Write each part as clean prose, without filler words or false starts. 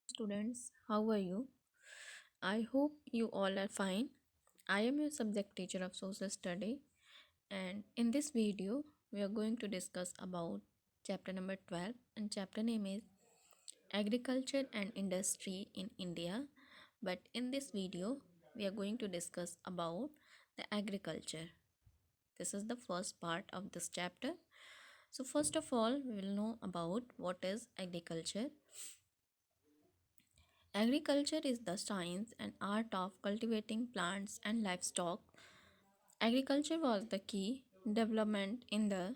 Students, how are you? I hope you all are fine. I am your subject teacher of social study, and in this video we are going to discuss about chapter number 12, and chapter name is Agriculture and Industry in India. But in this video we are going to discuss about the agriculture. This is the first part of this chapter. So first of all, we will know about what is agriculture. Agriculture is the science and art of cultivating plants and livestock. Agriculture was the key development in the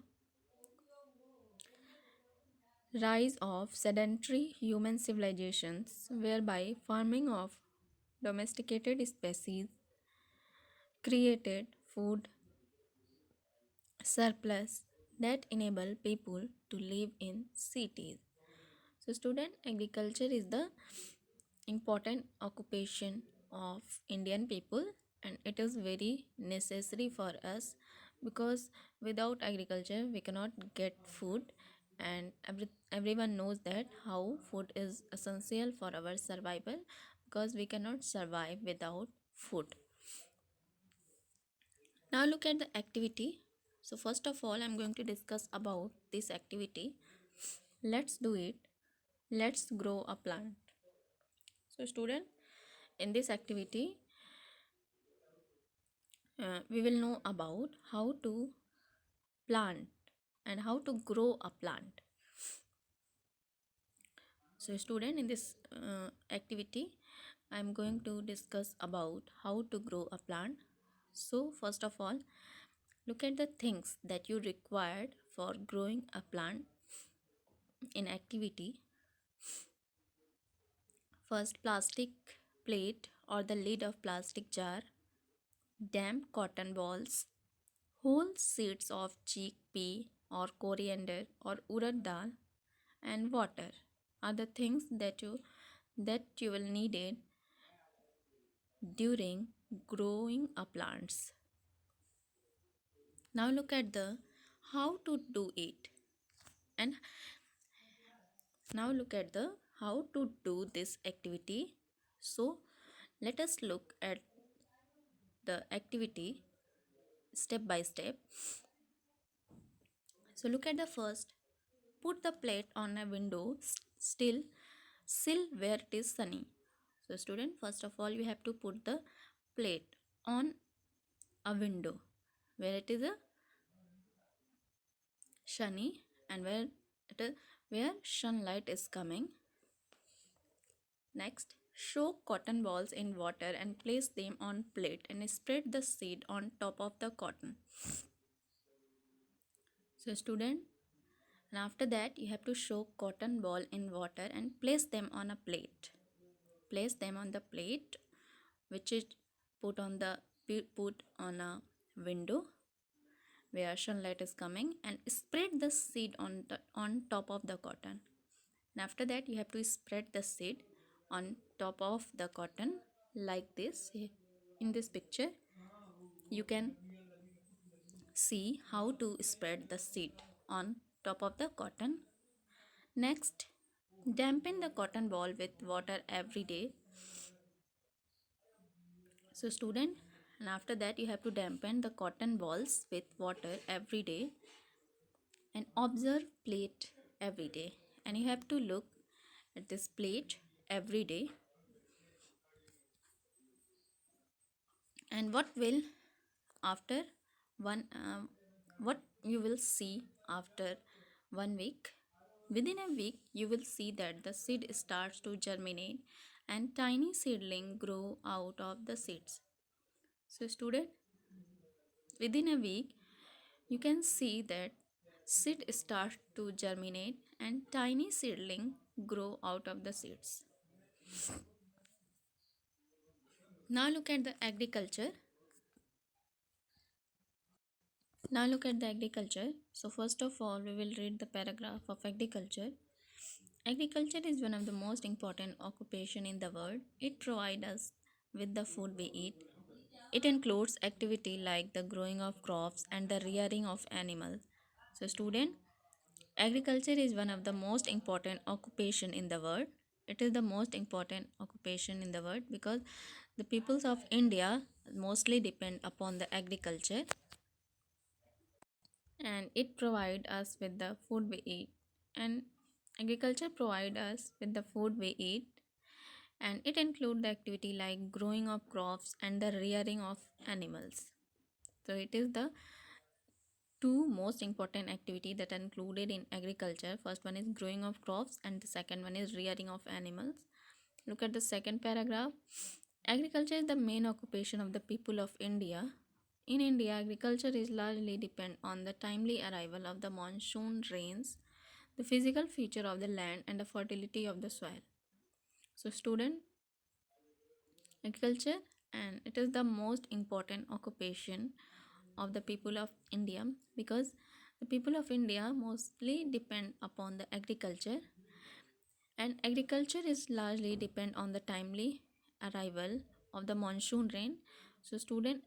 rise of sedentary human civilizations, whereby farming of domesticated species created food surplus that enable people to live in cities. So, student, agriculture is the important occupation of Indian people, and it is very necessary for us because without agriculture we cannot get food, and everyone knows that how food is essential for our survival because we cannot survive without food. Now look at the activity. So first of all, I'm going to discuss about this activity. Let's do it. Let's grow a plant. So student, in this activity we will know about how to plant and how to grow a plant. So student, in this activity I am going to discuss about how to grow a plant. So first of all, look at the things that you required for growing a plant in activity. First, plastic plate or the lid of plastic jar, damp cotton balls, whole seeds of chickpea or coriander or urad dal, and water are the things that you will need it during growing a plants. Now look at the how to do it, and now look at the how to do this activity. So let us look at the activity step by step. So look at the first. Put the plate on a window still sill where it is sunny. So student, first of all you have to put the plate on a window where it is a sunny and where sunlight is coming. Next, soak cotton balls in water and place them on plate and spread the seed on top of the cotton. So student, and after that you have to soak cotton ball in water and place them on a plate. Place them on the plate which is put on a window where sunlight is coming, and spread the seed on top of the cotton. And after that you have to spread the seed on top of the cotton like this. In this picture you can see how to spread the seed on top of the cotton. Next, dampen the cotton ball with water every day. So student, and after that you have to dampen the cotton balls with water every day and observe plate every day, and you have to look at this plate every day. And after one what you will see after 1 week. Within a week you will see that the seed starts to germinate and tiny seedling grow out of the seeds. So student, within a week you can see that seed start to germinate and tiny seedling grow out of the seeds. Now look at the agriculture. Now look at the agriculture. So first of all we will read the paragraph of agriculture. Agriculture is one of the most important occupation in the world. It provides us with the food we eat. It includes activity like the growing of crops and the rearing of animals. So student, agriculture is one of the most important occupation in the world. it is the most important occupation in the world because the peoples of India mostly depend upon the agriculture, and it provide us with the food we eat. And agriculture provide us with the food we eat, and it include the activity like growing of crops and the rearing of animals. So it is the two most important activity that are included in agriculture. First one is growing of crops and the second one is rearing of animals. Look at the second paragraph. Agriculture is the main occupation of the people of India. In India, agriculture is largely depend on the timely arrival of the monsoon rains, the physical feature of the land and the fertility of the soil. So student, agriculture, and it is the most important occupation of the people of India because the people of India mostly depend upon the agriculture, and agriculture is largely depend on the timely arrival of the monsoon rain. So student,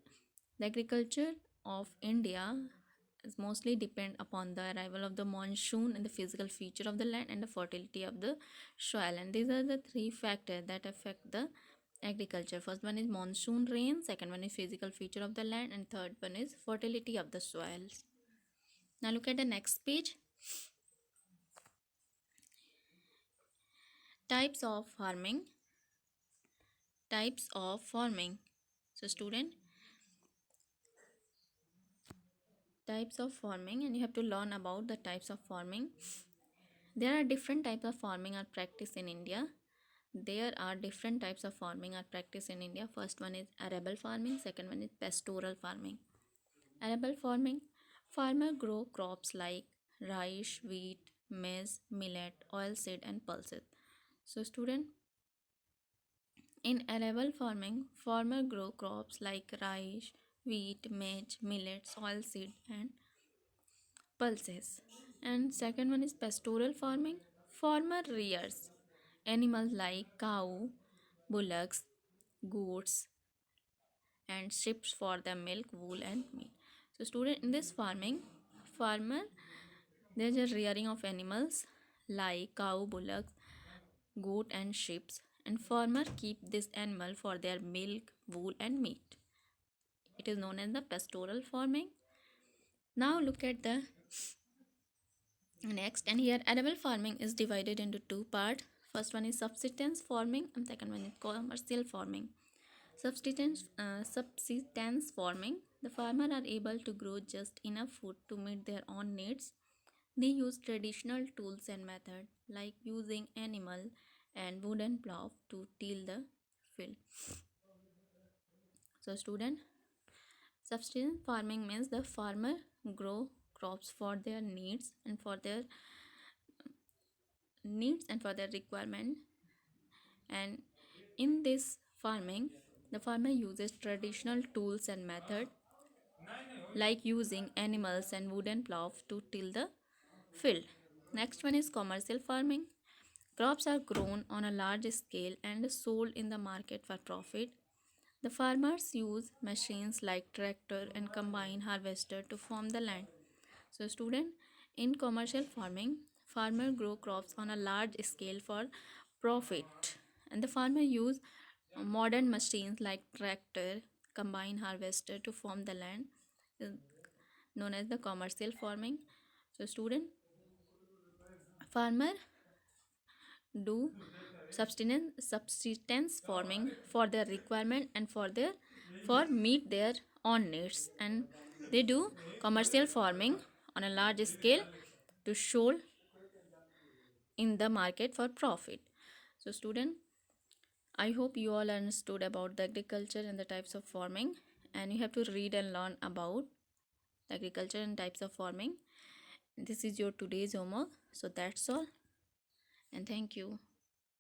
the agriculture of India is mostly depend upon the arrival of the monsoon and the physical feature of the land and the fertility of the soil, and these are the three factors that affect the agriculture. First one is monsoon rain, second one is physical feature of the land, and third one is fertility of the soils. Now look at the next page. Types of farming. Types of farming. So student, types of farming, and you have to learn about the types of farming. There are different types of farming are practiced in India. There are different types of farming are practiced in India. First one is arable farming, second one is pastoral farming. Arable farming, farmer grow crops like rice, wheat, maize, millet, oilseed and pulses. So student, in arable farming, farmer grow crops like rice, wheat, maize, millets, oilseed and pulses. And second one is pastoral farming. Farmer rears animals like cow, bullocks, goats, and sheep for the milk, wool, and meat. So, student, in this farming, farmer there's a rearing of animals like cow, bullocks, goat, and sheep, and farmer keep this animal for their milk, wool, and meat. It is known as the pastoral farming. Now look at the next, and here arable farming is divided into two parts. First one is subsistence farming, and second one is commercial farming. Subsistence farming, the farmer are able to grow just enough food to meet their own needs. They use traditional tools and methods like using animal and wooden plow to till the field. So student, subsistence farming means the farmer grow crops for their needs and for their requirement. And in this farming, the farmer uses traditional tools and method like using animals and wooden plow to till the field. Next one is commercial farming. Crops are grown on a large scale and sold in the market for profit. The farmers use machines like tractor and combine harvester to farm the land. So student, in commercial farming, farmer grow crops on a large scale for profit, and the farmer use modern machines like tractor, combine harvester to farm the land, is known as the commercial farming. So student, farmer do subsistence farming for their requirement and for meet their own needs, and they do commercial farming on a large scale to show in the market for profit. So student, I hope you all understood about the agriculture and the types of farming, and you have to read and learn about the agriculture and types of farming. This is your today's homework. So that's all, and thank you.